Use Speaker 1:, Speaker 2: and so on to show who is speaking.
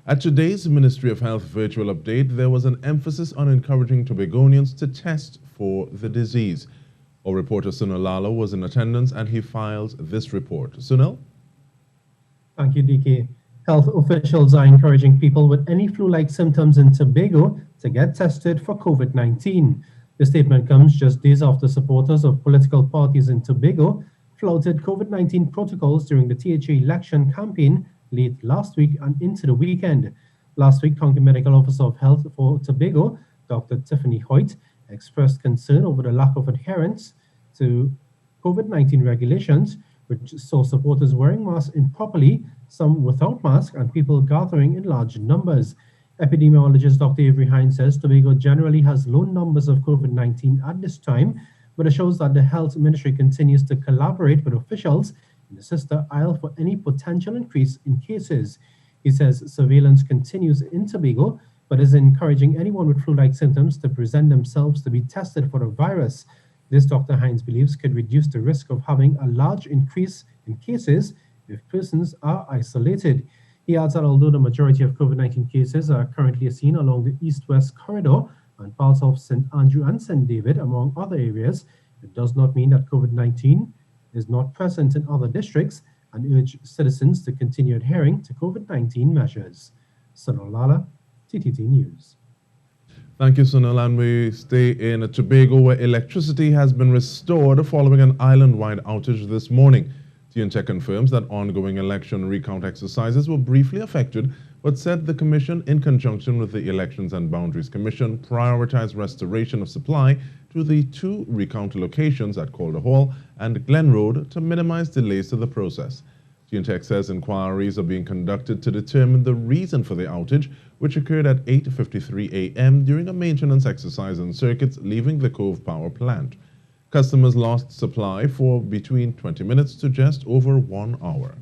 Speaker 1: At today's Ministry of Health virtual update, there was an emphasis on encouraging Tobagonians to test for the disease. Our reporter Sunil Lalo was in attendance and he files this report. Sunil?
Speaker 2: Thank you, DK. Health officials are encouraging people with any flu-like symptoms in Tobago to get tested for COVID-19. The statement comes just days after supporters of political parties in Tobago flouted COVID-19 protocols during the THA election campaign late last week and into the weekend. Last week, County Medical Officer of Health for Tobago, Dr. Tiffany Hoyt, expressed concern over the lack of adherence to COVID-19 regulations, which saw supporters wearing masks improperly, some without masks, and people gathering in large numbers. Epidemiologist Dr. Avery Hines says Tobago generally has low numbers of COVID-19 at this time, but it shows that the health ministry continues to collaborate with officials in the sister isle for any potential increase in cases. He says surveillance continues in Tobago, but is encouraging anyone with flu-like symptoms to present themselves to be tested for the virus. This, Dr. Hines believes, could reduce the risk of having a large increase in cases if persons are isolated. He adds that although the majority of COVID-19 cases are currently seen along the east-west corridor and parts of St. Andrew and St. David, among other areas, it does not mean that COVID-19 is not present in other districts, and urge citizens to continue adhering to COVID-19 measures. Sunil Lala, TTT News.
Speaker 1: Thank you, Sunil. And we stay in Tobago, where electricity has been restored following an island-wide outage this morning. TNTech confirms that ongoing election recount exercises were briefly affected, but said the Commission, in conjunction with the Elections and Boundaries Commission, prioritized restoration of supply to the two recount locations at Calder Hall and Glen Road to minimize delays to the process. TNTech says inquiries are being conducted to determine the reason for the outage, which occurred at 8:53 a.m. during a maintenance exercise on circuits leaving the Cove Power Plant. Customers lost supply for between 20 minutes to just over 1 hour.